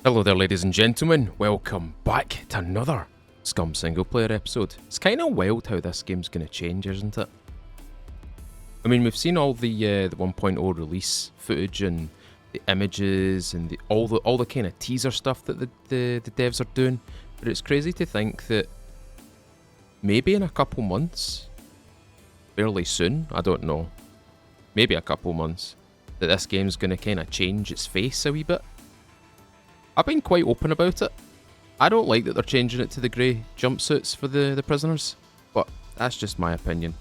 Hello there, ladies and gentlemen. Welcome back to another SCUM Single Player episode. It's kind of wild how this game's going to change, isn't it? I mean, we've seen all the 1.0 release footage and the images and all the kind of teaser stuff that the devs are doing, but it's crazy to think that maybe in a couple months, fairly soon, I don't know, maybe a couple months, that this game's going to kind of change its face a wee bit. I've been quite open about it. I don't like that they're changing it to the grey jumpsuits for the prisoners, but that's just my opinion.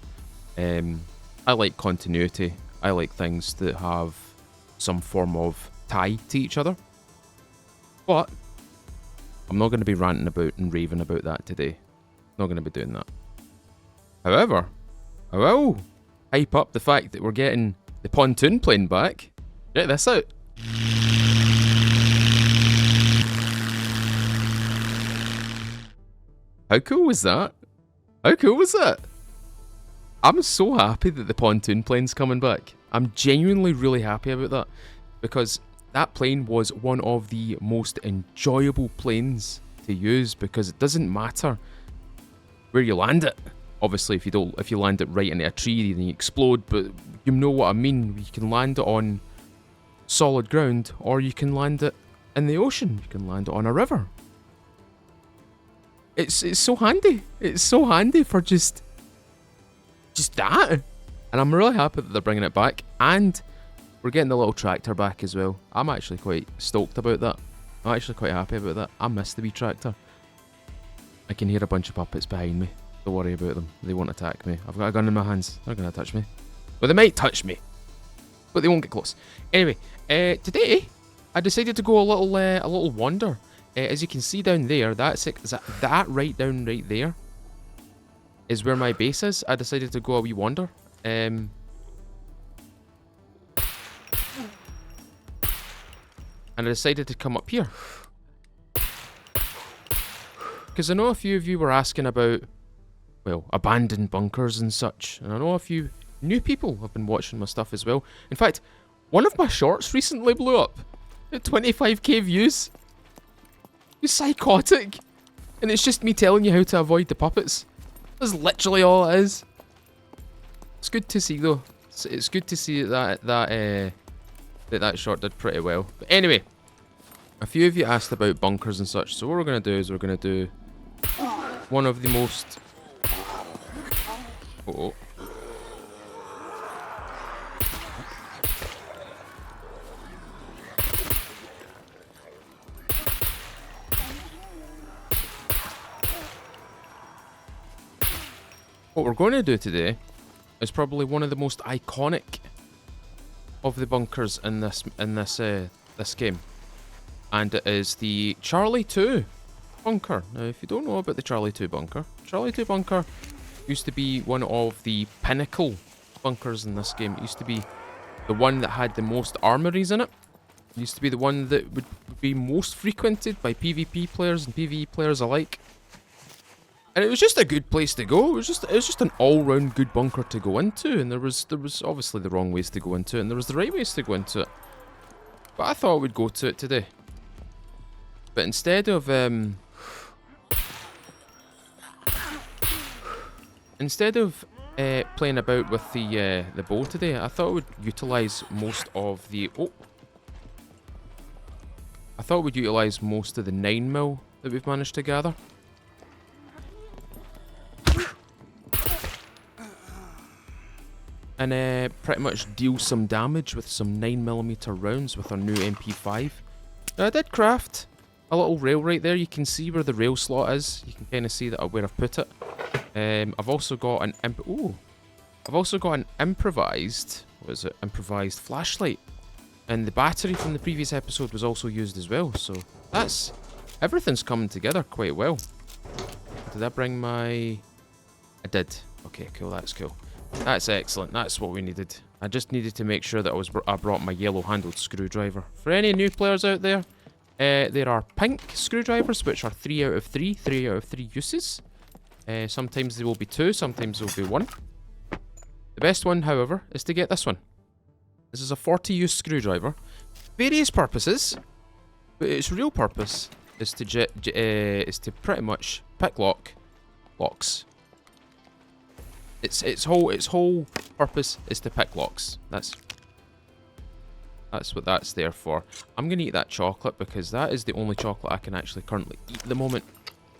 I like continuity. I like things that have some form of tie to each other. But I'm not going to be ranting about and raving about that today. Not going to be doing that. However, I will hype up the fact that we're getting the pontoon plane back. Check this out. How cool was that? How cool was that? I'm so happy that the pontoon plane's coming back. I'm genuinely really happy about that, because that plane was one of the most enjoyable planes to use, because it doesn't matter where you land it. Obviously, if you land it right into a tree, then you explode, but you know what I mean. You can land it on solid ground, or you can land it in the ocean. You can land it on a river. It's so handy. It's so handy for just that. And I'm really happy that they're bringing it back. And we're getting the little tractor back as well. I'm actually quite stoked about that. I'm actually quite happy about that. I miss the wee tractor. I can hear a bunch of puppets behind me. Don't worry about them. They won't attack me. I've got a gun in my hands. They're not going to touch me. Well, they might touch me, but they won't get close. Anyway, today I decided to go a little wander. As you can see down there, that right down right there is where my base is. I decided to go a wee wander. And I decided to come up here, because I know a few of you were asking about, well, abandoned bunkers and such. And I know a few new people have been watching my stuff as well. In fact, one of my shorts recently blew up at 25k views. It's psychotic. And it's just me telling you how to avoid the puppets. That's literally all it is. It's good to see though. It's good to see that short did pretty well. But anyway, a few of you asked about bunkers and such. So what we're going to do is we're going to do one of the most... Uh-oh. What we're going to do today is probably one of the most iconic of the bunkers in this game, and it is the Charlie 2 bunker. Now, if you don't know about the Charlie 2 bunker used to be one of the pinnacle bunkers in this game. It used to be the one that had the most armories in it. It used to be the one that would be most frequented by PvP players and PvE players alike. And it was just a good place to go. It was just an all-round good bunker to go into, and there was obviously the wrong ways to go into it, and there was the right ways to go into it. But I thought we'd go to it today. But instead of playing about with the bow today, I thought we'd utilize most of the 9mm that we've managed to gather. And pretty much deal some damage with some 9mm rounds with our new MP5. Now, I did craft a little rail right there. You can see where the rail slot is. You can kind of see that where I've put it. I've also got an improvised flashlight, and the battery from the previous episode was also used as well. So everything's coming together quite well. Did I bring my? I did. Okay, cool. That's cool. That's excellent. That's what we needed. I just needed to make sure that I brought my yellow-handled screwdriver. For any new players out there, there are pink screwdrivers, which are 3 out of 3 uses. Sometimes they will be 2, sometimes they will be 1. The best one, however, is to get this one. This is a 40 use screwdriver. Various purposes, But its real purpose is to pretty much pick locks. Its whole purpose is to pick locks. That's what that's there for. I'm gonna eat that chocolate because that is the only chocolate I can actually currently eat at the moment,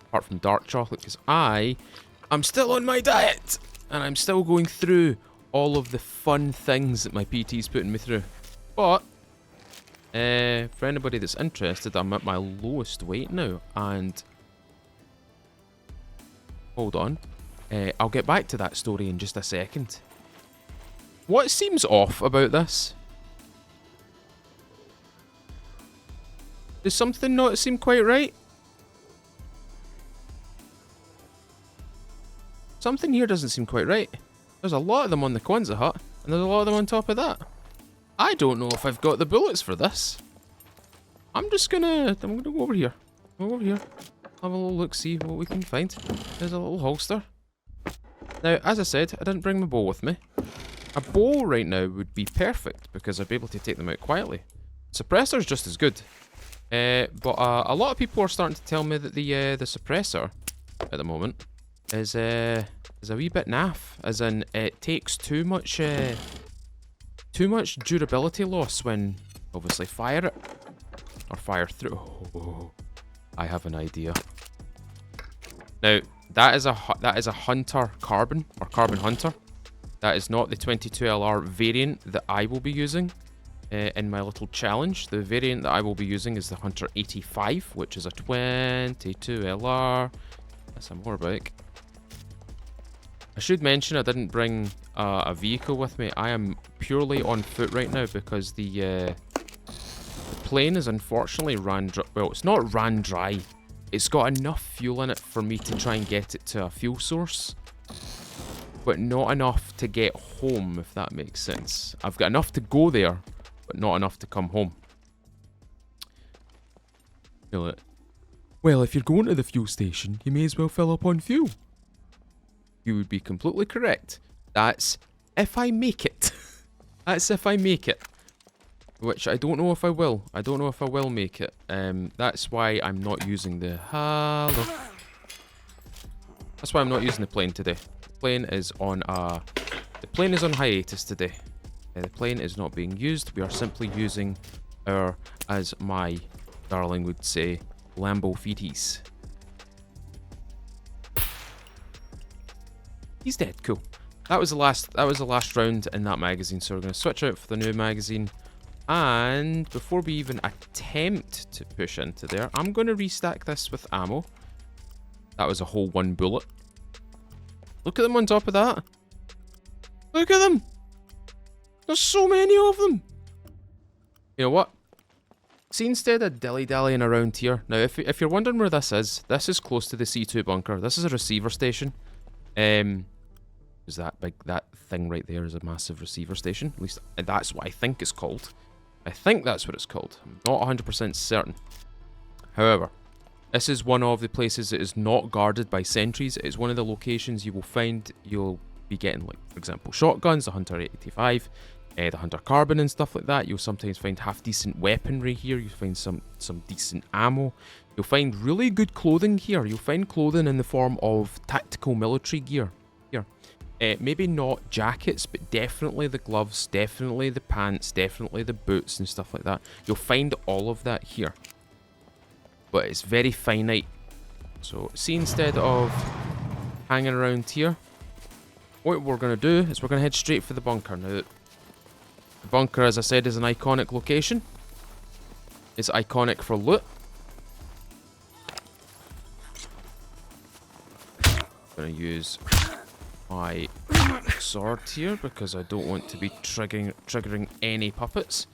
apart from dark chocolate, because I'm still on my diet and I'm still going through all of the fun things that my PT's putting me through. But for anybody that's interested, I'm at my lowest weight now, and hold on, I'll get back to that story in just a second. What seems off about this? Does something not seem quite right? Something here doesn't seem quite right. There's a lot of them on the Kwanzaa hut, and there's a lot of them on top of that. I don't know if I've got the bullets for this. I'm gonna go over here. Go over here. Have a little look, see what we can find. There's a little holster. Now, as I said, I didn't bring my bow with me. A bow right now would be perfect because I'd be able to take them out quietly. Suppressor's just as good. But a lot of people are starting to tell me that the suppressor at the moment is a wee bit naff, as in it takes too much durability loss when obviously fire it or fire through. Oh, I have an idea. Now that is a hunter carbon, or carbon hunter. That is not the 22LR variant that I will be using in my little challenge. The variant that I will be using is the Hunter 85, which is a 22LR. That's a motorbike. I should mention I didn't bring a vehicle with me. I am purely on foot right now because the plane is unfortunately ran dry. Well, it's not ran dry. It's got enough fuel in it for me to try and get it to a fuel source, but not enough to get home, if that makes sense. I've got enough to go there, but not enough to come home. Well, if you're going to the fuel station, you may as well fill up on fuel. You would be completely correct. That's if I make it. That's if I make it. Which I don't know if I will. I don't know if I will make it. That's why I'm not using the... Hello. That's why I'm not using the plane today. The plane is on hiatus today. The plane is not being used. We are simply using our, as my darling would say, Lambo feeties. He's dead. Cool. That was the last round in that magazine. So we're going to switch out for the new magazine. And before we even attempt to push into there, I'm going to restack this with ammo. That was a whole one bullet. Look at them on top of that. Look at them. There's so many of them. You know what? See, instead of dilly-dallying around here. Now, if you're wondering where this is close to the C2 bunker. This is a receiver station. Is that thing right there is a massive receiver station. At least that's what I think it's called. I think that's what it's called. I'm not 100% certain. However, this is one of the places that is not guarded by sentries. It's one of the locations you will find you'll be getting, like, for example, shotguns, the Hunter 85, the Hunter Carbon and stuff like that. You'll sometimes find half-decent weaponry here. You'll find some decent ammo. You'll find really good clothing here. You'll find clothing in the form of tactical military gear here. Maybe not jackets, but definitely the gloves, definitely the pants, definitely the boots and stuff like that. You'll find all of that here. But it's very finite. So, see, instead of hanging around here, what we're going to do is we're going to head straight for the bunker. Now, the bunker, as I said, is an iconic location. It's iconic for loot. I'm going to use my sword here because I don't want to be triggering any puppets.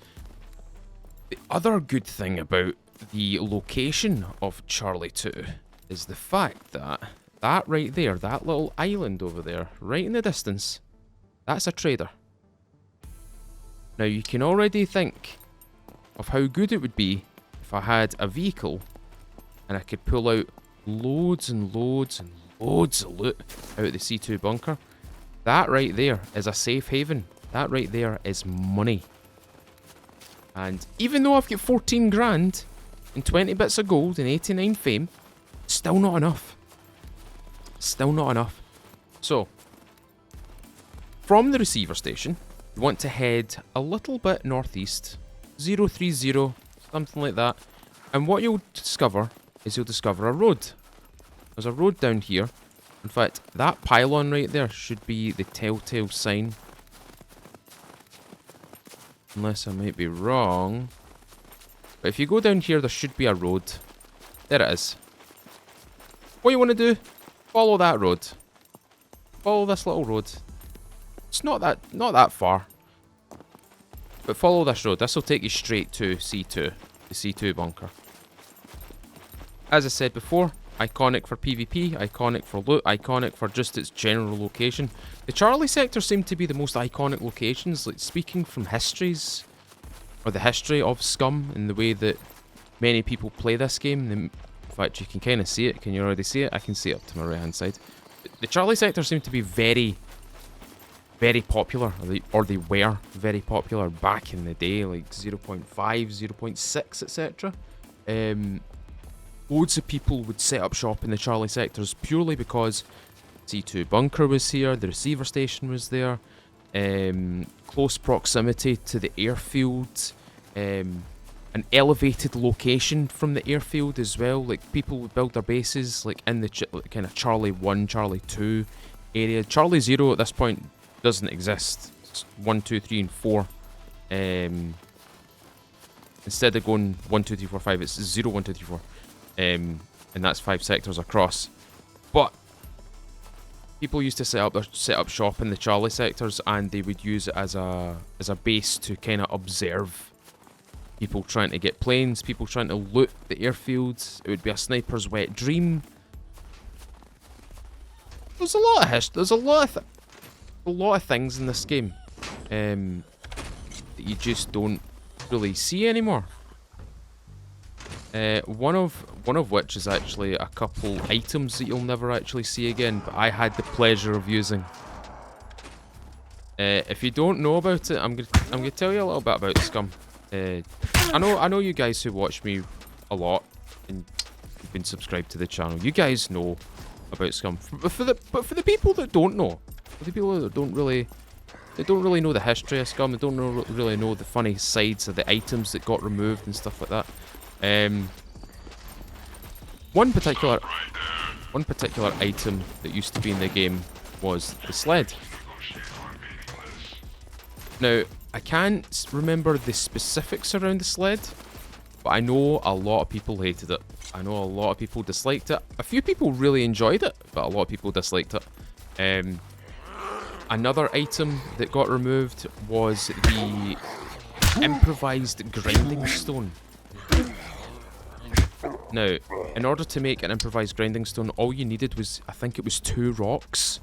The other good thing about the location of Charlie 2 is the fact that right there, that little island over there, right in the distance, that's a trader. Now you can already think of how good it would be if I had a vehicle and I could pull out loads and loads and loads of loot out of the C2 bunker. That right there is a safe haven. That right there is money. And even though I've got 14 grand and 20 bits of gold and 89 fame. Still not enough. Still not enough. So, from the receiver station, you want to head a little bit northeast, 030, something like that. And what you'll discover is you'll discover a road. There's a road down here. In fact, that pylon right there should be the telltale sign. Unless I might be wrong. But if you go down here, there should be a road. There it is. What you want to do, follow that road. Follow this little road. It's not that far. But follow this road. This will take you straight to C2. The C2 bunker. As I said before, iconic for PvP, iconic for loot, iconic for just its general location. The Charlie sector seemed to be the most iconic locations, like speaking from histories, or the history of Scum, and the way that many people play this game. In fact, you can kind of see it. Can you already see it? I can see it up to my right hand side. The Charlie sector seemed to be very, very popular, or they were very popular back in the day, like 0.5, 0.6, etc. Loads of people would set up shop in the Charlie sectors purely because C2 bunker was here, the receiver station was there, close proximity to the airfield, an elevated location from the airfield as well. Like, people would build their bases like in the kind of Charlie 1, Charlie 2 area. Charlie 0 at this point doesn't exist. It's 1, 2, 3, and 4. Instead of going 1, 2, 3, 4, 5, it's 0, 1, 2, 3, 4. And that's 5 sectors across. But people used to set up shop in the Charlie sectors, and they would use it as a base to kind of observe people trying to get planes, people trying to loot the airfields. It would be a sniper's wet dream. There's a lot of history. There's a lot of things in this game that you just don't really see anymore. One of which is actually a couple items that you'll never actually see again, but I had the pleasure of using. If you don't know about it, I'm gonna tell you a little bit about Scum. I know you guys who watch me a lot and you've been subscribed to the channel. You guys know about Scum, but for the people that don't know, for the people that don't really know the history of Scum, they don't really know the funny sides of the items that got removed and stuff like that. One particular item that used to be in the game was the sled. Now, I can't remember the specifics around the sled, but I know a lot of people hated it. I know a lot of people disliked it. A few people really enjoyed it, but a lot of people disliked it. Another item that got removed was the improvised grinding stone. Now, in order to make an improvised grinding stone, all you needed was, I think it was 2 rocks.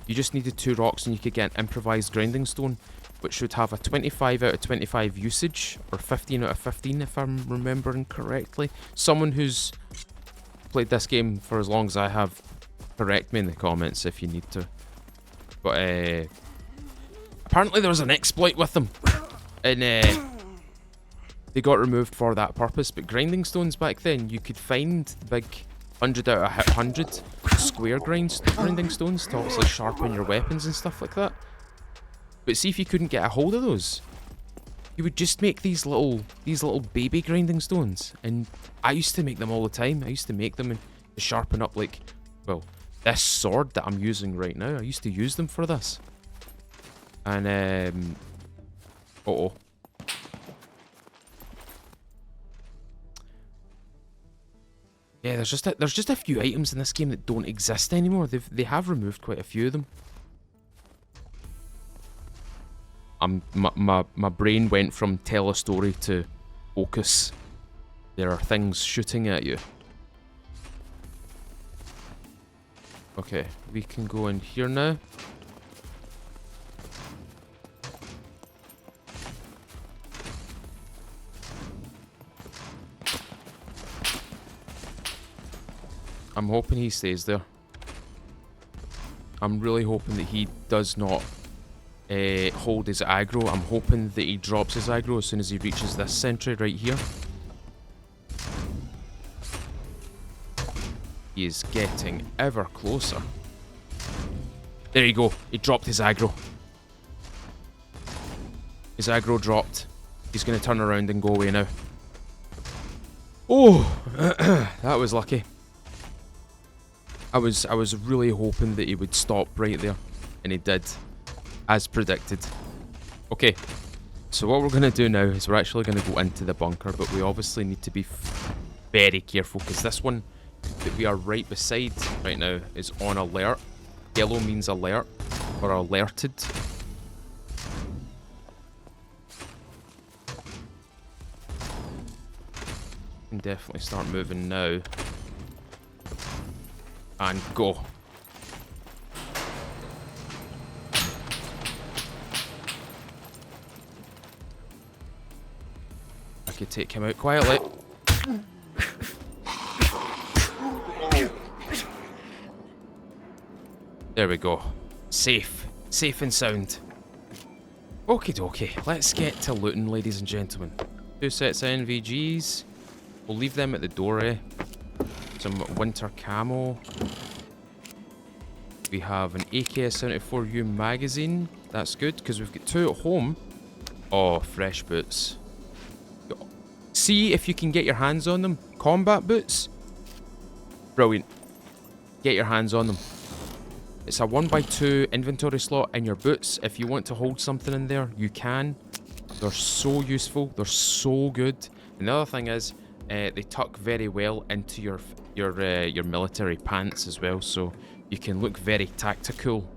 You just needed 2 rocks and you could get an improvised grinding stone, which would have a 25 out of 25 usage, or 15 out of 15 if I'm remembering correctly. Someone who's played this game for as long as I have, correct me in the comments if you need to. But apparently there was an exploit with them, and they got removed for that purpose. But grinding stones back then, you could find the big 100 out of 100 square grinding stones to obviously sharpen your weapons and stuff like that. But see, if you couldn't get a hold of those, you would just make these little baby grinding stones. And I used to make them all the time. I used to make them to sharpen up, like, well, this sword that I'm using right now. I used to use them for this. And yeah, there's just a few items in this game that don't exist anymore. They have removed quite a few of them. My brain went from tell a story to focus. There are things shooting at you. Okay, we can go in here now. I'm hoping he stays there. I'm really hoping that he does not hold his aggro. I'm hoping that he drops his aggro as soon as he reaches this sentry right here. He is getting ever closer. There you go. He dropped his aggro. His aggro dropped. He's going to turn around and go away now. Oh, that was lucky. I was really hoping that he would stop right there, and he did, as predicted. Okay, so what we're going to do now is we're actually going to go into the bunker, but we obviously need to be very careful, because this one that we are right beside right now is on alert. Yellow means alert, or alerted. Can definitely start moving now. And go. I could take him out quietly. There we go. Safe. Safe and sound. Okie dokie. Let's get to looting, ladies and gentlemen. 2 sets of NVGs. We'll leave them at the door, eh? Some winter camo. We have an AK-74U magazine. That's good, because we've got 2 at home. Oh, fresh boots. See if you can get your hands on them. Combat boots. Brilliant. Get your hands on them. It's a 1x2 inventory slot in your boots. If you want to hold something in there, you can. They're so useful. They're so good. And the other thing is, they tuck very well into your military pants as well, so you can look very tactical.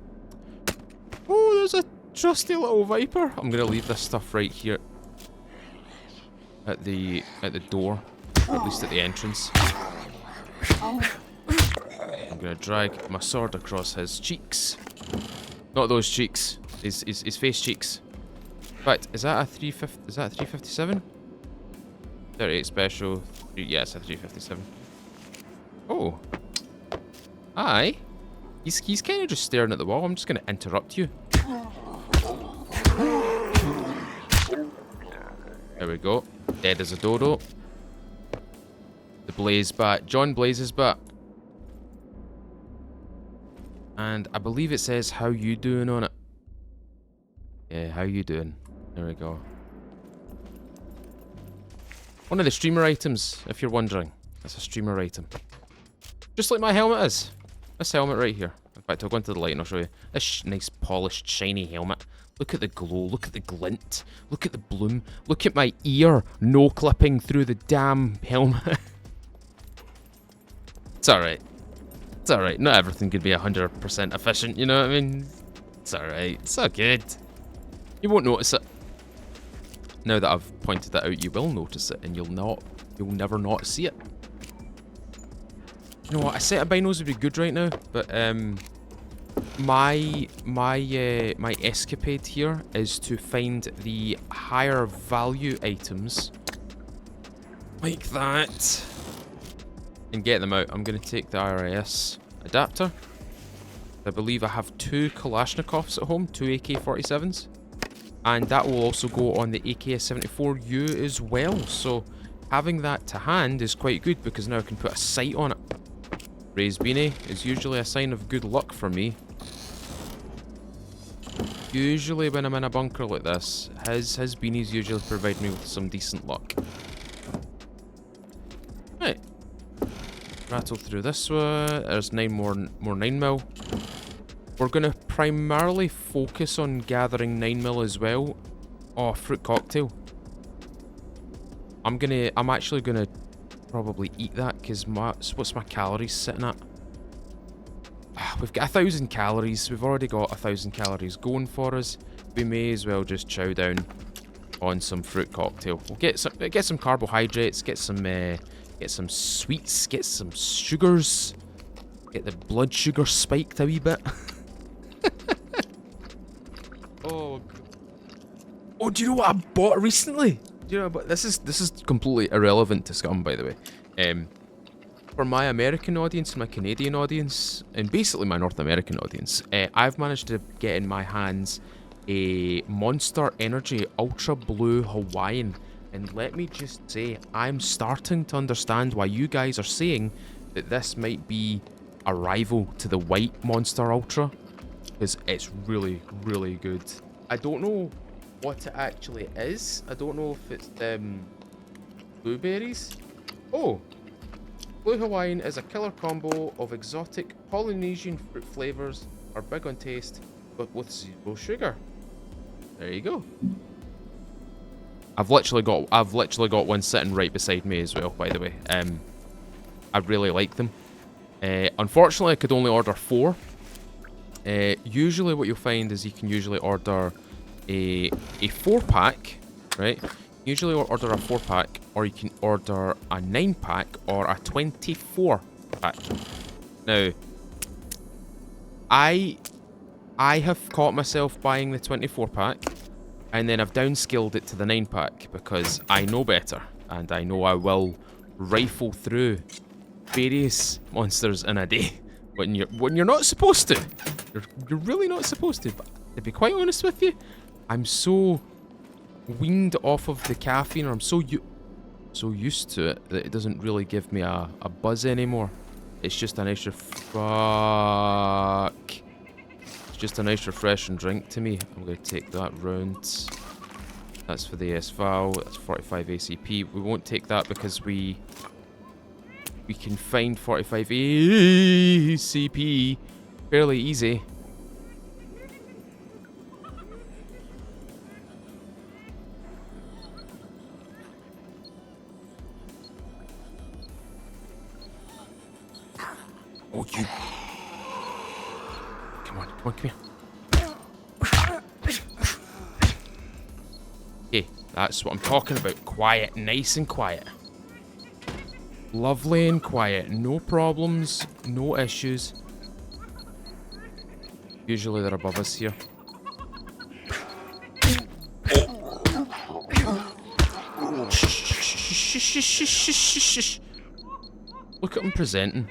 Oh, there's a trusty little viper. I'm gonna leave this stuff right here at the door, at least at the entrance. I'm gonna drag my sword across his cheeks. Not those cheeks. His face cheeks. But is that a 350? Is that a 357? 38 special. Yeah, it's a 357. Oh. Aye. He's kind of just staring at the wall. I'm just going to interrupt you. There we go. Dead as a dodo. The Blaze bat. John Blaze's bat. And I believe it says how you doing on it. Yeah, how you doing. There we go. One of the streamer items, if you're wondering. That's a streamer item. Just like my helmet is. This helmet right here. In fact, I'll go into the light and I'll show you. This nice, polished, shiny helmet. Look at the glow. Look at the glint. Look at the bloom. Look at my ear no clipping through the damn helmet. It's alright. It's alright. Not everything could be 100% efficient, you know what I mean? It's alright. It's all good. You won't notice it. Now that I've pointed that out, you will notice it, and you'll never not see it. You know what? A set of binos would be good right now, but my escapade here is to find the higher value items like that and get them out. I'm going to take the RIS adapter. I believe I have 2 Kalashnikovs at home, 2 AK-47s. And that will also go on the AK-74U as well. So having that to hand is quite good because now I can put a sight on it. Raised beanie is usually a sign of good luck for me. Usually when I'm in a bunker like this, his beanies usually provide me with some decent luck. Right. Rattle through this one. There's 9 more 9mm. We're going to primarily focus on gathering 9mm as well. Oh, fruit cocktail. I'm actually gonna probably eat that because what's my calories sitting at? We've got 1,000 calories. We've already got 1,000 calories going for us. We may as well just chow down on some fruit cocktail. We'll get some carbohydrates, get some sweets, get some sugars, get the blood sugar spiked a wee bit. Oh, do you know what I bought recently? Do you know, but this is completely irrelevant to Scum, by the way. For my American audience and my Canadian audience, and basically my North American audience, I've managed to get in my hands a Monster Energy Ultra Blue Hawaiian. And let me just say, I'm starting to understand why you guys are saying that this might be a rival to the white Monster Ultra, because it's really, really good. I don't know what it actually is. I don't know if it's blueberries. Oh, Blue Hawaiian is a killer combo of exotic Polynesian fruit flavors, are big on taste, but with 0 sugar. There you go. I've literally got one sitting right beside me as well, by the way. I really like them. Unfortunately, I could only order 4. Usually what you'll find is you can usually order a 4-pack, right? Usually order a 4-pack, or you can order a 9-pack or a 24-pack. Now, I have caught myself buying the 24-pack, and then I've downscaled it to the 9-pack because I know better, and I know I will rifle through various monsters in a day when you're not supposed to. You're really not supposed to. But to be quite honest with you, I'm so weaned off of the caffeine, or I'm so used to it that it doesn't really give me a buzz anymore. It's just a nice just a nice refreshing drink to me. I'm going to take that round. That's for the S-Val. That's 45 ACP. We won't take that because we can find 45 ACP fairly easy. Oh, you... Come on, come here. Okay, that's what I'm talking about. Quiet, nice and quiet. Lovely and quiet. No problems, no issues. Usually they're above us here. Look at him presenting.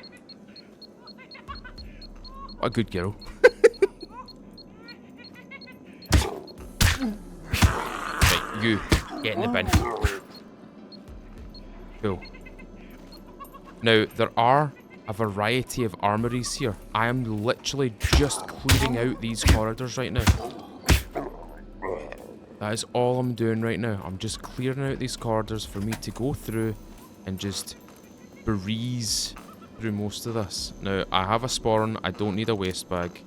What a good girl. Right, you, get in the bin. Cool. Now, there are a variety of armories here. I am literally just clearing out these corridors right now. That is all I'm doing right now. I'm just clearing out these corridors for me to go through and just breeze through most of this. Now, I have a spawn. I don't need a waste bag.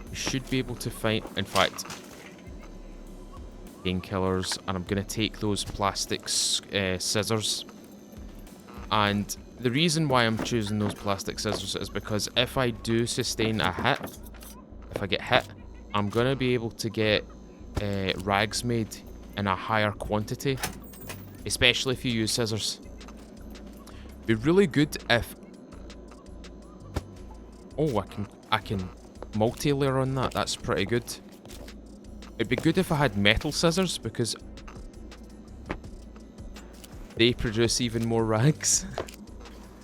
We should be able to find... In fact, painkillers. And I'm going to take those plastic scissors. And the reason why I'm choosing those plastic scissors is because if I do sustain a hit, if I get hit, I'm going to be able to get rags made in a higher quantity, especially if you use scissors. Be really good if... Oh, I can multi-layer on that. That's pretty good. It'd be good if I had metal scissors because they produce even more rags.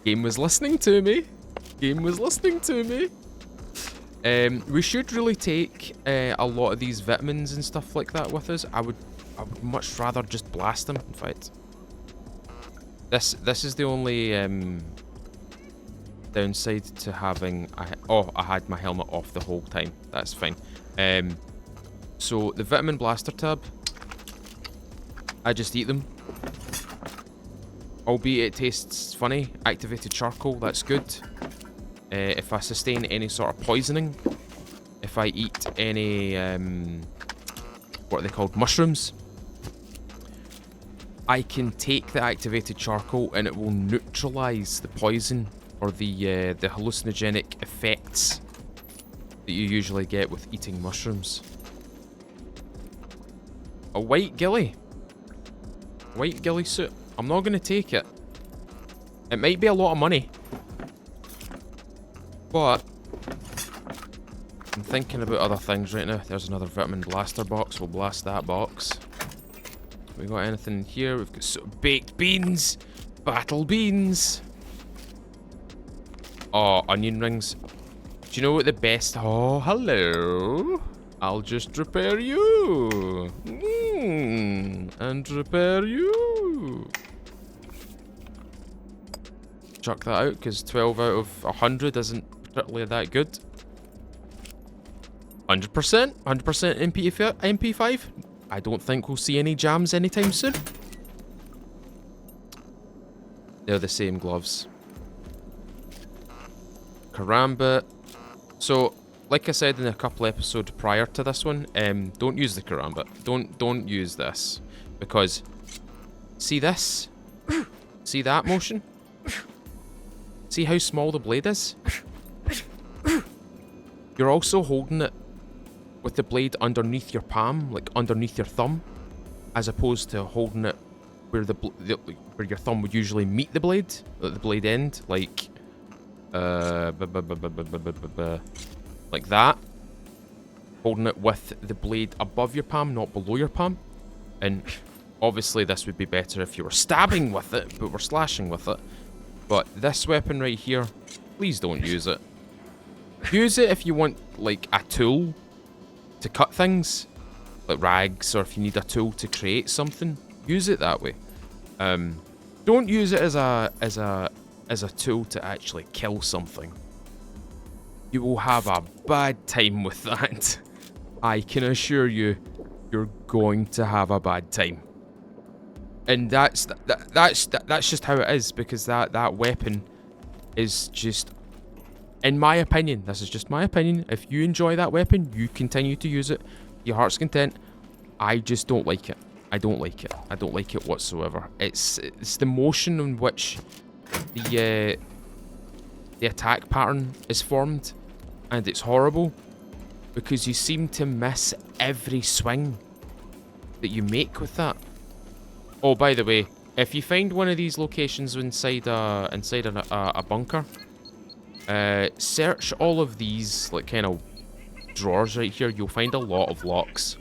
Game was listening to me. Game was listening to me. We should really take a lot of these vitamins and stuff like that with us. I would much rather just blast them. In fact, this is the only downside to having. I had my helmet off the whole time. That's fine. So the vitamin blaster tab, I just eat them. Albeit it tastes funny. Activated charcoal, that's good. If I sustain any sort of poisoning, if I eat any, what are they called, mushrooms, I can take the activated charcoal and it will neutralize the poison or the hallucinogenic effects that you usually get with eating mushrooms. A white ghillie. White ghillie suit. I'm not going to take it. It might be a lot of money. But I'm thinking about other things right now. There's another vitamin blaster box. We'll blast that box. We got anything in here? We've got baked beans. Battle beans. Oh, onion rings. Do you know what the best... Oh, hello. I'll just repair you. And repair you. chuck that out because 12 out of 100 isn't particularly that good. 100%? 100% MP5? I don't think we'll see any jams anytime soon. They're the same gloves. Karambit. So, like I said in a couple episodes prior to this one, don't use the Karambit. Don't use this. Because, see this? See that motion? See how small the blade is? You're also holding it with the blade underneath your palm, like underneath your thumb, as opposed to holding it where where your thumb would usually meet the blade, at the blade end, like like that. Holding it with the blade above your palm, not below your palm. And obviously this would be better if you were stabbing with it, but we're slashing with it. But this weapon right here, please don't use it. Use it if you want, like, a tool to cut things, like rags, or if you need a tool to create something, use it that way. Don't use it as a tool to actually kill something. You will have a bad time with that. I can assure you, you're going to have a bad time. And that's just how it is, because that weapon is just, in my opinion, this is just my opinion, if you enjoy that weapon, you continue to use it, your heart's content. I just don't like it. I don't like it. I don't like it whatsoever. It's the motion in which the attack pattern is formed, and it's horrible because you seem to miss every swing that you make with that. Oh, by the way, if you find one of these locations inside a bunker, search all of these like kind of drawers right here. You'll find a lot of locks.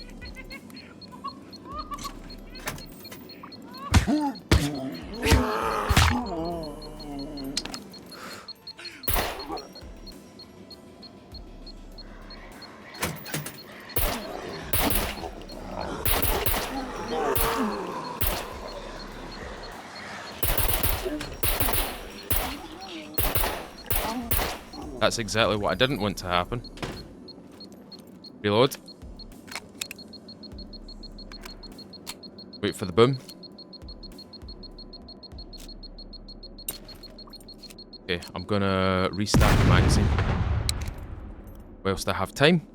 That's exactly what I didn't want to happen. Reload. Wait for the boom. Okay, I'm gonna restart the magazine whilst I have time.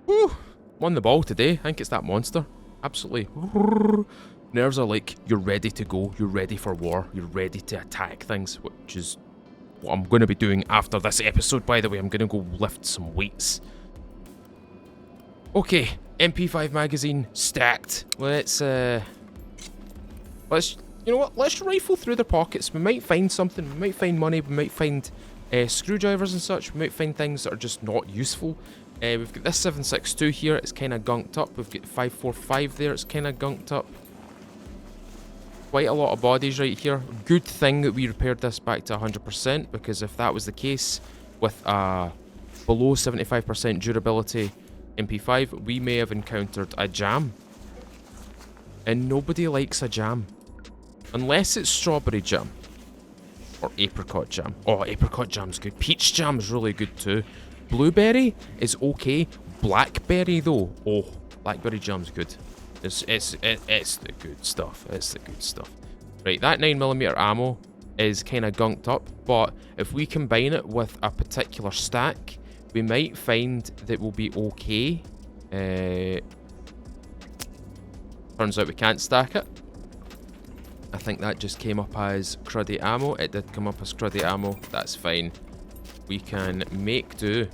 Woo! Won the ball today. I think it's that monster. Absolutely. Nerves are like, you're ready to go. You're ready for war. You're ready to attack things, which is what I'm going to be doing after this episode, by the way. I'm going to go lift some weights. Okay, MP5 magazine stacked. Let's, you know what? Let's rifle through their pockets. We might find something. We might find money. We might find screwdrivers and such. We might find things that are just not useful. We've got this 7.62 here. It's kind of gunked up. We've got 5.45 there. It's kind of gunked up. Quite a lot of bodies right here. Good thing that we repaired this back to 100%, because if that was the case with a below 75% durability MP5, we may have encountered a jam. And nobody likes a jam. Unless it's strawberry jam. Or apricot jam. Oh, apricot jam's good. Peach jam's really good too. Blueberry is okay. Blackberry though. Oh, blackberry jam's good. It's the good stuff. It's the good stuff. Right, that 9mm ammo is kind of gunked up, but if we combine it with a particular stack, we might find that we'll be okay. Turns out we can't stack it. I think that just came up as cruddy ammo. It did come up as cruddy ammo. That's fine. We can make do.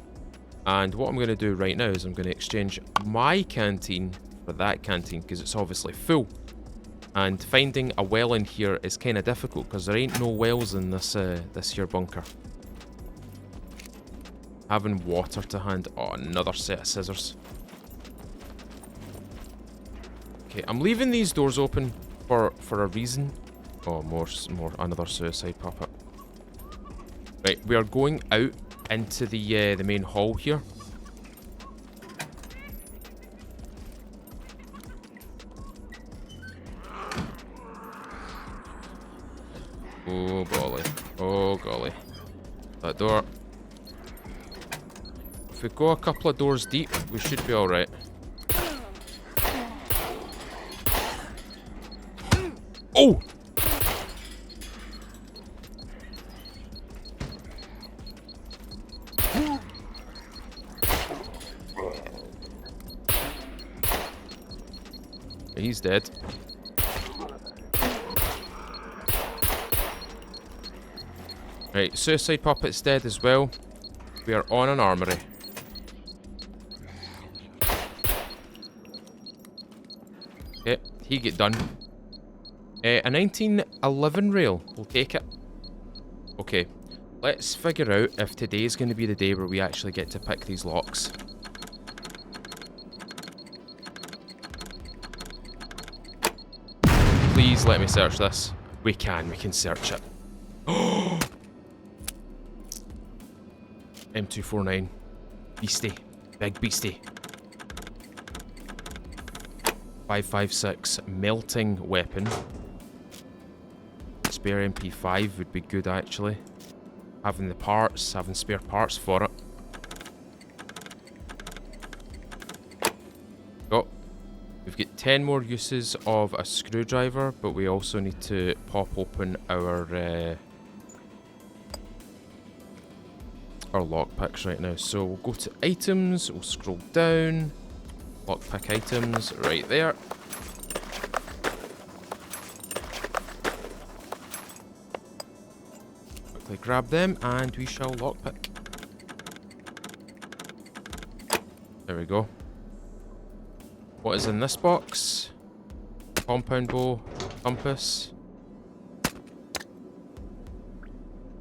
And what I'm going to do right now is I'm going to exchange my canteen for that canteen, because it's obviously full. And finding a well in here is kind of difficult, because there ain't no wells in this here bunker. Having water to hand. Oh, another set of scissors. Okay, I'm leaving these doors open for a reason. Oh, more another suicide pop-up. Right, we are going out into the main hall here. Oh golly. Oh golly. That door. If we go a couple of doors deep, we should be alright. Oh! He's dead. Right, Suicide Puppet's dead as well. We are on an Armory. Okay, he get done. A 1911 rail, we'll take it. Okay, let's figure out if today's going to be the day where we actually get to pick these locks. Please let me search this. We can search it. M249. Beastie. Big beastie. 5.56 melting weapon. Spare MP5 would be good actually. Having the parts, having spare parts for it. Oh, we've got 10 more uses of a screwdriver, but we also need to pop open our lockpicks right now. So we'll go to items, we'll scroll down. Lockpick items, right there. Quickly grab them and we shall lockpick. There we go. What is in this box? Compound bow, compass.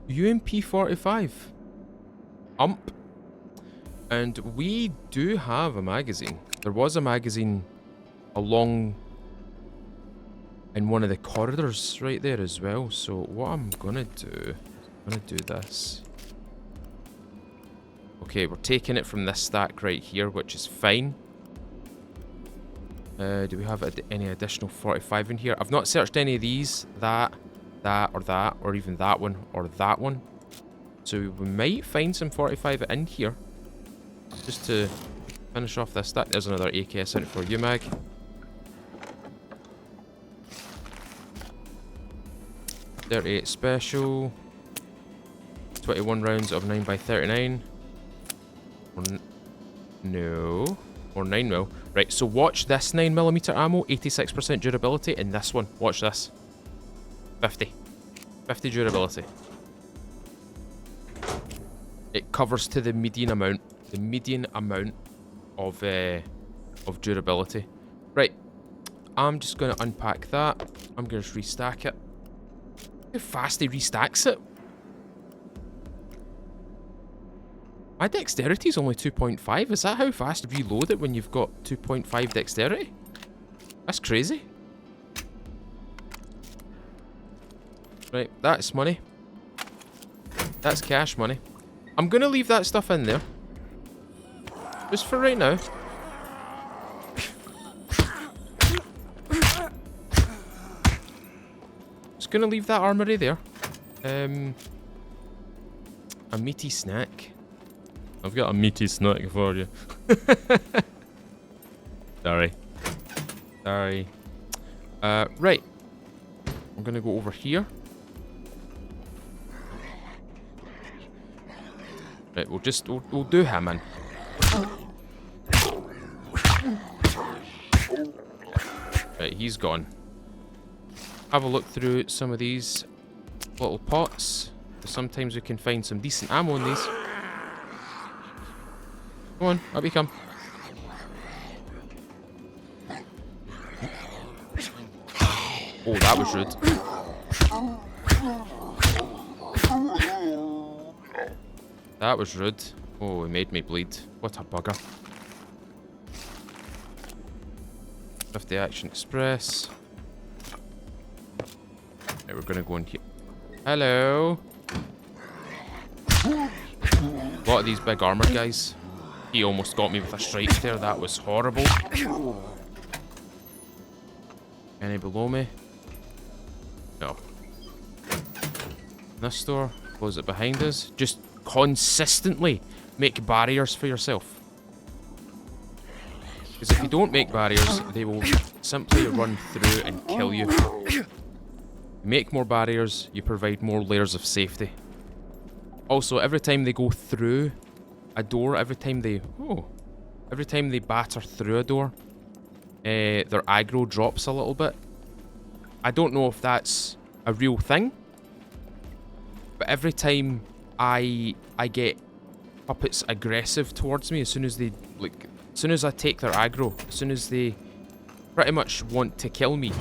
UMP45. Ump. And we do have a magazine. There was a magazine along in one of the corridors right there as well. So what I'm gonna do, I'm gonna do this. Okay, we're taking it from this stack right here, which is fine. Do we have any additional 45 in here? I've not searched any of these. That, or even that one, or that one. So we might find some 45 in here. Just to finish off this stack. There's another AKS in it for you, Mag. .38 special. 21 rounds of 9x39. No. Or 9mm. Right, so watch this 9mm ammo. 86% durability. And this one. Watch this. 50. 50 durability. It covers to the median amount. The median amount of durability. Right. I'm just going to unpack that. I'm going to just restack it. How fast he restacks it. My dexterity is only 2.5. Is that how fast you reload it when you've got 2.5 dexterity? That's crazy. Right, that's money. That's cash money. I'm going to leave that stuff in there. Just for right now. Just going to leave that armory there. A meaty snack. I've got a meaty snack for you. Sorry. Sorry. Right. I'm going to go over here. Right, we'll do him in. Right, he's gone. Have a look through some of these little pots. Sometimes we can find some decent ammo in these. Come on, up you come. Oh, that was rude. That was rude. Oh, he made me bleed. What a bugger. 50 Action Express. Right, we're gonna go in here. Hello. A lot of these big armor guys. He almost got me with a strike there. That was horrible. Any below me? No. This door, close it behind us. Just consistently make barriers for yourself. Because if you don't make barriers, they will simply run through and kill you. You make more barriers, you provide more layers of safety. Also, every time they go through a door, every time they batter through a door, their aggro drops a little bit. I don't know if that's a real thing, but every time I get puppets aggressive towards me, as soon as I take their aggro, as soon as they pretty much want to kill me,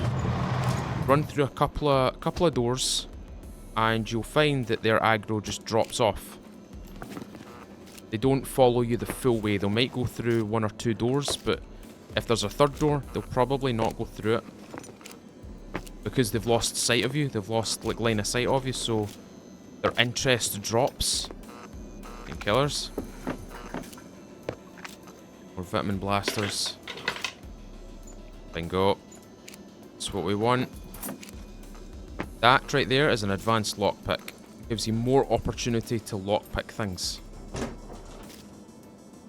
run through a couple of doors, and you'll find that their aggro just drops off. They don't follow you the full way. They might go through 1 or 2 doors, but if there's a third door, they'll probably not go through it. Because they've lost sight of you, they've lost like line of sight of you, so their interest drops. And killers. More vitamin blasters. Bingo. That's what we want. That right there is an advanced lockpick. Gives you more opportunity to lockpick things.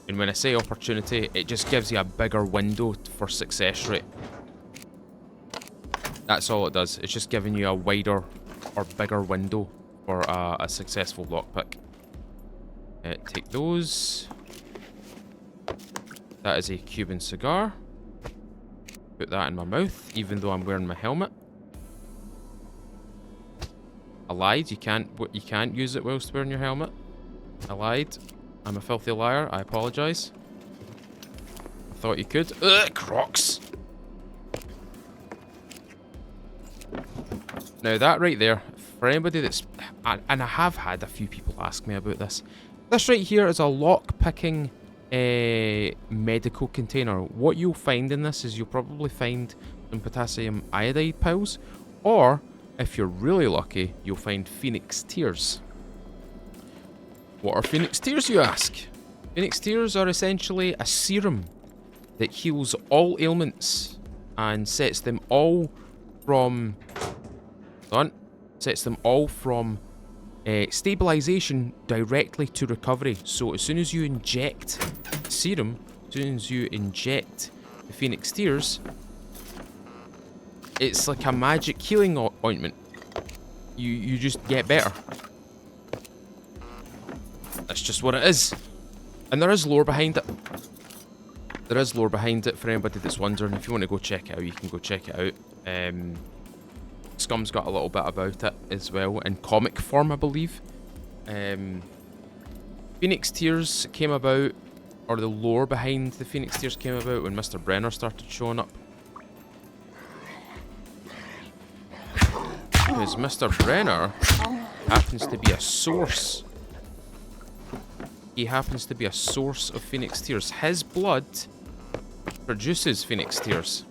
And when I say opportunity, it just gives you a bigger window for success rate. That's all it does. It's just giving you a wider or bigger window for a successful lockpick. Take those. That is a Cuban cigar. Put that in my mouth, even though I'm wearing my helmet. I lied. You can't use it whilst wearing your helmet. I lied. I'm a filthy liar. I apologise. I thought you could. Ugh, Crocs. Now that right there, for anybody that's... And I have had a few people ask me about this. This right here is a lock-picking medical container. What you'll find in this is you'll probably find some potassium iodide pills. Or, if you're really lucky, you'll find Phoenix Tears. What are Phoenix Tears, you ask? Phoenix Tears are essentially a serum that heals all ailments and sets them all from... Sets them all from stabilization directly to recovery. So as soon as you inject serum, as soon as you inject the Phoenix Tears, it's like a magic healing ointment. You just get better. That's just what it is. And there is lore behind it. There is lore behind it for anybody that's wondering. If you want to go check it out, you can go check it out. Scum's got a little bit about it as well, in comic form, I believe. Phoenix Tears came about, or the lore behind the Phoenix Tears came about when Mr. Brenner started showing up. Because Mr. Brenner happens to be a source. He happens to be a source of Phoenix Tears. His blood produces Phoenix Tears.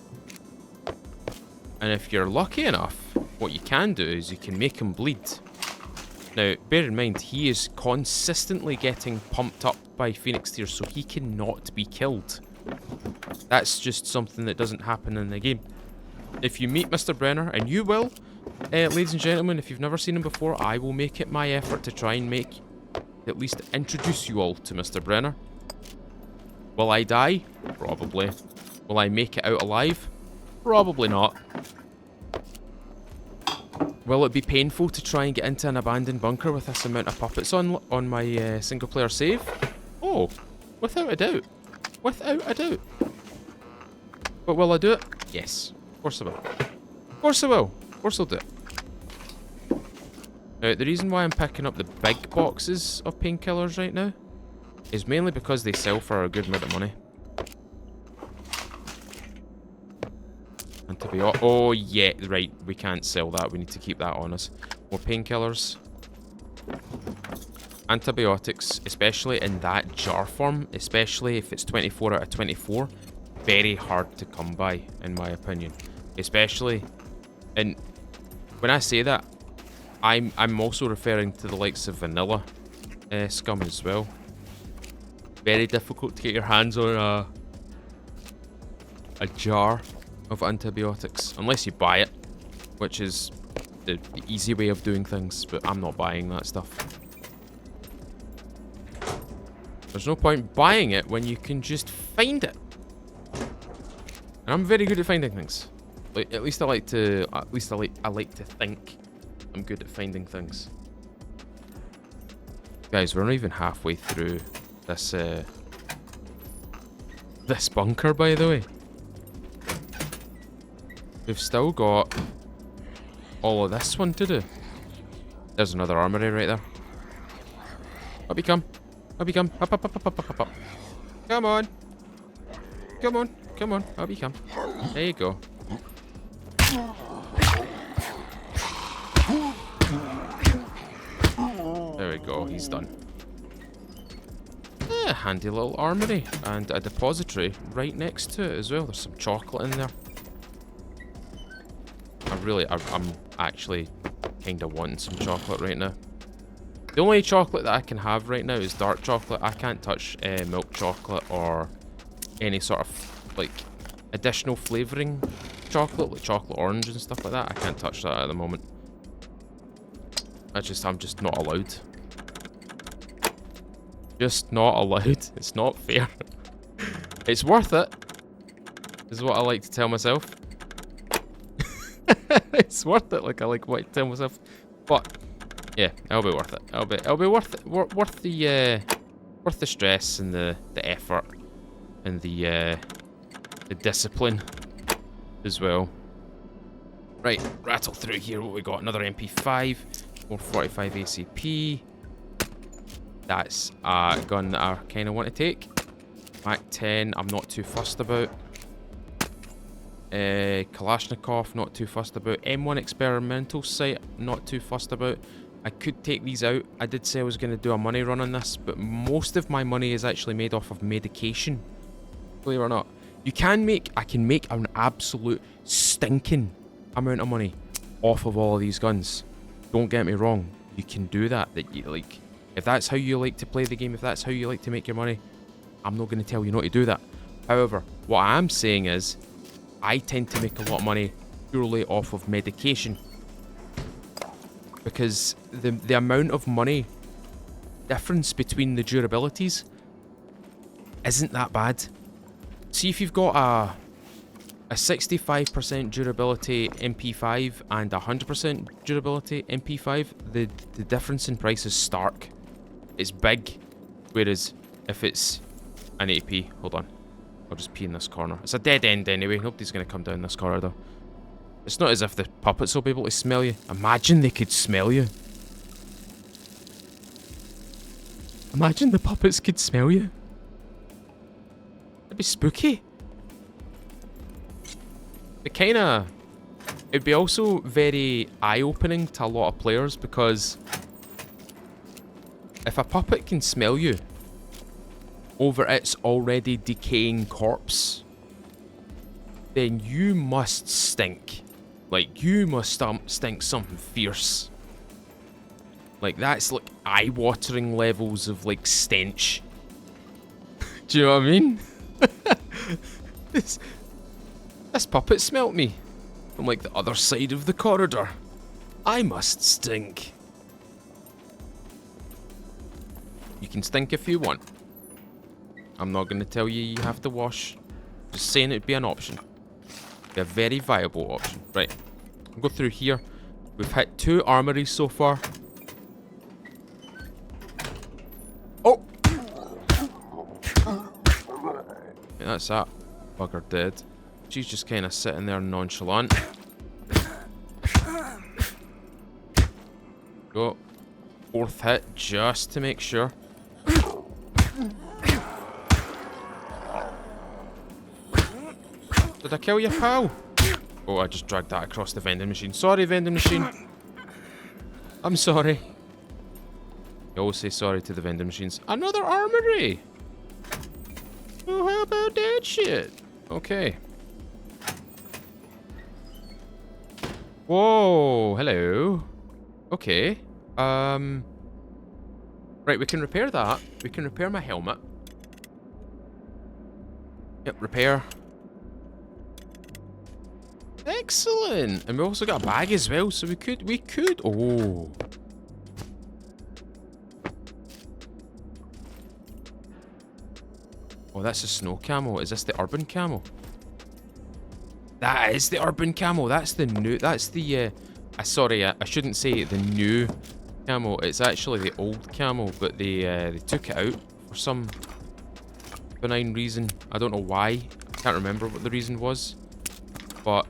And if you're lucky enough, what you can do is you can make him bleed. Now, bear in mind, he is consistently getting pumped up by Phoenix Tears, so he cannot be killed. That's just something that doesn't happen in the game. If you meet Mr. Brenner, and you will, ladies and gentlemen, if you've never seen him before, I will make it my effort to try and at least introduce you all to Mr. Brenner. Will I die? Probably. Will I make it out alive? Probably not. Will it be painful to try and get into an abandoned bunker with this amount of puppets on my single player save? Oh, without a doubt. Without a doubt. But will I do it? Yes. Of course I will. Of course I will. Of course I'll do it. Now, the reason why I'm picking up the big boxes of painkillers right now is mainly because they sell for a good amount of money. And to be honest, oh yeah, right, we can't sell that. We need to keep that on us. More painkillers. Antibiotics, especially in that jar form, especially if it's 24 out of 24, very hard to come by, in my opinion. Especially, and when I say that, I'm also referring to the likes of vanilla scum as well. Very difficult to get your hands on a jar of antibiotics, unless you buy it, which is the easy way of doing things, but I'm not buying that stuff. There's no point buying it when you can just find it. And I'm very good at finding things. Like, at least I like to think I'm good at finding things. Guys, we're not even halfway through this this bunker, by the way. We've still got all of this one to do. There's another armory right there. Up you come. Up you come. Up, up, up, up, up, up, up. Come on. Come on. Come on. Up you come. There you go. There we go. He's done. Yeah, handy little armory. And a depository right next to it as well. There's some chocolate in there. I'm actually kind of wanting some chocolate right now. The only chocolate that I can have right now is dark chocolate. I can't touch milk chocolate or any sort of like additional flavouring chocolate, like chocolate orange and stuff like that. I can't touch that at the moment. I'm just not allowed. Just not allowed. It's not fair. It's worth it, is what I like to tell myself. It's worth it, like I like what to tell myself. But yeah, it'll be worth it. It'll be worth it. Worth the stress and the effort and the discipline as well. Right, rattle through here. What we got? Another MP5, 445 ACP. That's a gun that I kind of want to take. Mac 10, I'm not too fussed about. Kalashnikov, not too fussed about. M1 experimental sight, not too fussed about. I could take these out. I did say I was going to do a money run on this, but most of my money is actually made off of medication. Believe it or not. I can make an absolute stinking amount of money off of all of these guns. Don't get me wrong. You can do that. Like, if that's how you like to play the game, if that's how you like to make your money, I'm not going to tell you not to do that. However, what I am saying is, I tend to make a lot of money purely off of medication. Because the amount of money difference between the durabilities isn't that bad. See, if you've got a 65% durability MP5 and 100% durability MP5, the difference in price is stark. It's big. Whereas if it's an AP, hold on. I'll just pee in this corner. It's a dead end anyway. Nobody's going to come down this corridor. It's not as if the puppets will be able to smell you. Imagine they could smell you. Imagine the puppets could smell you. That'd be spooky. It'd be also very eye-opening to a lot of players, because if a puppet can smell you over its already decaying corpse, then you must stink. Like, you must stink something fierce. Like, that's like eye-watering levels of, like, stench. Do you know what I mean? This puppet smelt me from, like, the other side of the corridor. I must stink. You can stink if you want. I'm not going to tell you you have to wash. Just saying it'd be an option. Be a very viable option. Right. I'll go through here. We've hit 2 armories so far. Oh! Yeah, that's that bugger dead. She's just kind of sitting there nonchalant. Go. 4th hit just to make sure. Did I kill your pal? Oh, I just dragged that across the vending machine. Sorry, vending machine. I'm sorry. You always say sorry to the vending machines. Another armory! Oh, how about that shit? Okay. Whoa, hello. Okay. Right, we can repair that. We can repair my helmet. Yep, repair. Excellent. And we also got a bag as well, so we could. Oh. Oh, that's a snow camo. Is this the urban camo? That is the urban camo. That's the new. That's the. Sorry, I shouldn't say the new camo. It's actually the old camo, but they took it out for some benign reason. I don't know why. I can't remember what the reason was. But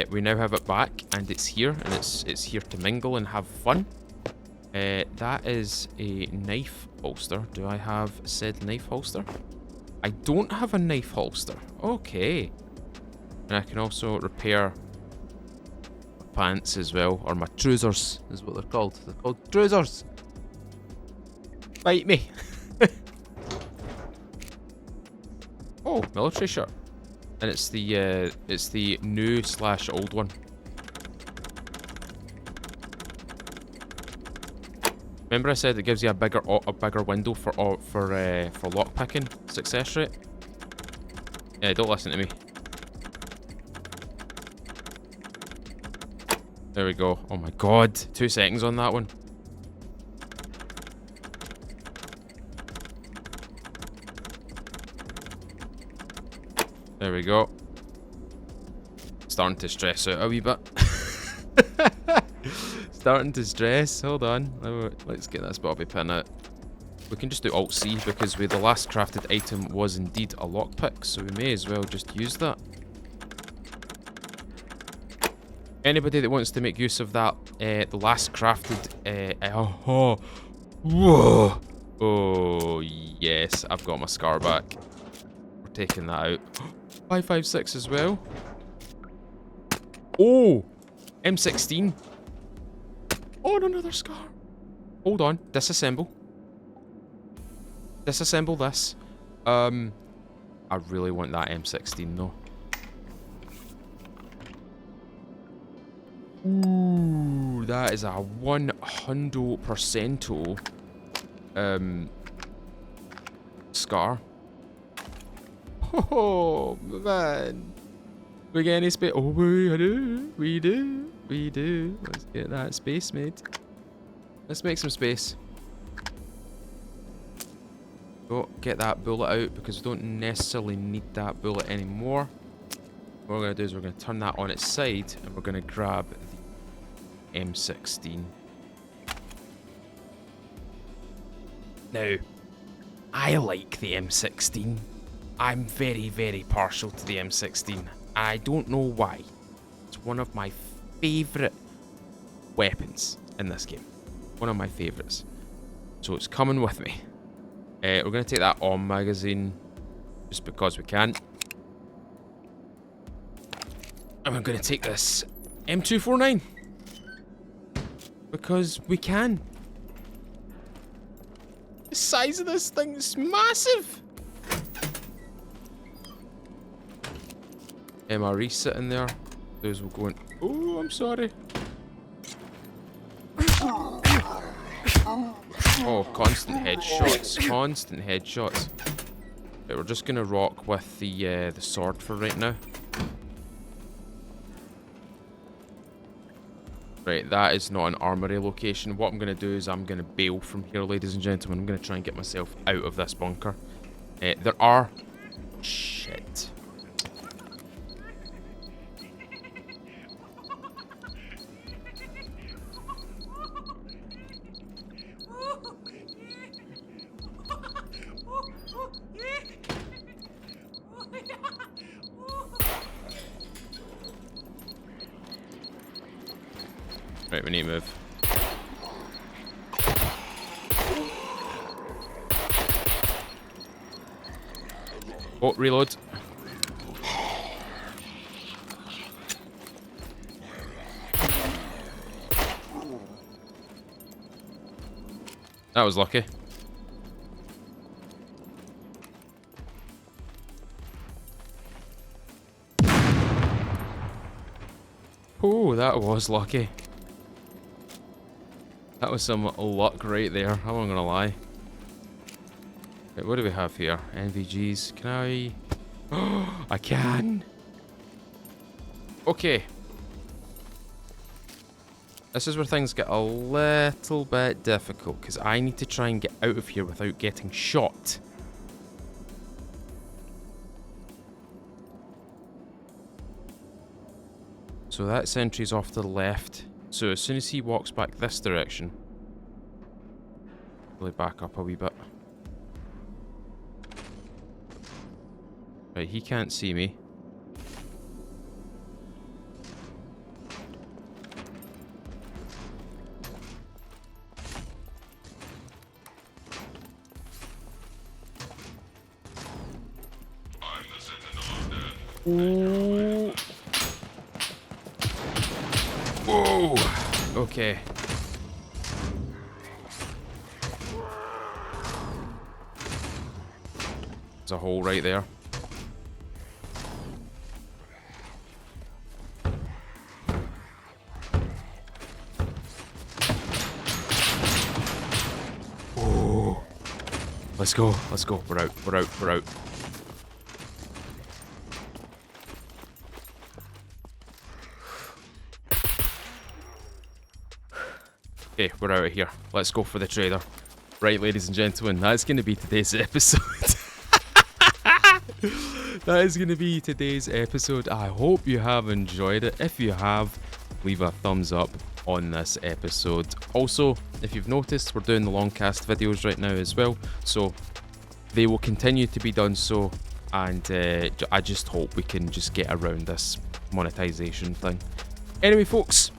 we now have it back, and it's here, and it's here to mingle and have fun. That is a knife holster. Do I have said knife holster? I don't have a knife holster. Okay. And I can also repair my pants as well, or my trousers is what they're called. They're called trousers. Bite me. Oh, military shirt. And it's the new / old one. Remember I said it gives you a bigger window for lockpicking success rate? Yeah, don't listen to me. There we go. Oh my god, 2 seconds on that one. There we go. Starting to stress out a wee bit. Starting to stress. Hold on. Let's get this bobby pin out. We can just do Alt-C because the last crafted item was indeed a lockpick, so we may as well just use that. Anybody that wants to make use of that, the last crafted... Whoa! Oh, yes. I've got my scar back. We're taking that out. 556 as well. Oh! M16. Oh, and another scar. Hold on. Disassemble. Disassemble this. I really want that M16 though. Ooh, that is a 100% scar. Oh man. We get any space? Oh, we do. Let's get that space made. Let's make some space. Go get that bullet out because we don't necessarily need that bullet anymore. What we're going to do is we're going to turn that on its side and we're going to grab the M16. Now, I like the M16. I'm very, very partial to the M16. I don't know why. It's one of my favourite weapons in this game. One of my favourites. So it's coming with me. We're going to take that on magazine just because we can. And we're going to take this M249 because we can. The size of this thing is massive. MRE sitting there. Those will go in. Oh, I'm sorry. Oh, constant headshots. Constant headshots. Right, we're just gonna rock with the sword for right now. Right, that is not an armory location. What I'm gonna do is I'm gonna bail from here, ladies and gentlemen. I'm gonna try and get myself out of this bunker. There are... Shit. Right, we need to move. Oh, reload. That was lucky. Oh, that was lucky. That was some luck right there, I'm not gonna lie. Right, what do we have here? NVGs. Can I... Oh, I can! Okay. This is where things get a little bit difficult, because I need to try and get out of here without getting shot. So that sentry's off to the left. So as soon as he walks back this direction, really back up a wee bit. Right, he can't see me. Ooh. Whoa! Okay. There's a hole right there. Oh! Let's go, let's go. We're out, we're out, we're out. Okay, we're out of here. Let's go for the trader. Right, ladies and gentlemen, that's going to be today's episode. That is going to be today's episode. I hope you have enjoyed it. If you have, leave a thumbs up on this episode. Also, if you've noticed, we're doing the long cast videos right now as well, so they will continue to be done so, and I just hope we can just get around this monetization thing. Anyway, folks,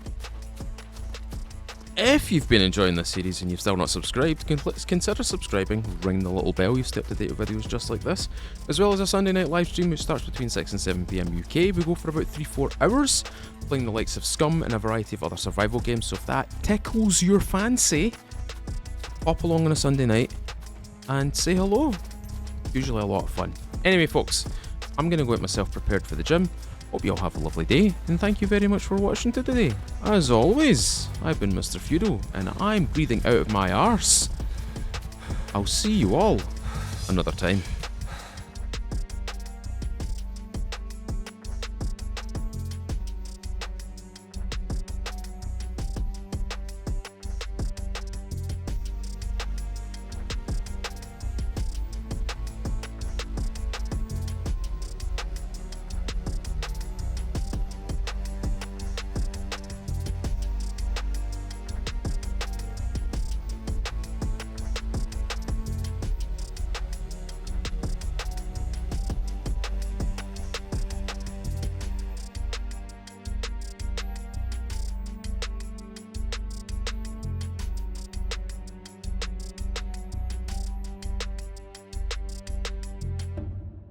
if you've been enjoying this series and you've still not subscribed, consider subscribing, ring the little bell, you stay up to date with videos just like this, as well as a Sunday night live stream which starts between 6 and 7 PM UK. We go for about 3-4 hours, playing the likes of SCUM and a variety of other survival games, so if that tickles your fancy, hop along on a Sunday night and say hello. Usually a lot of fun. Anyway, folks, I'm going to go get myself prepared for the gym. Hope you all have a lovely day, and thank you very much for watching today. As always, I've been Mr. Feudal, and I'm breathing out of my arse. I'll see you all another time.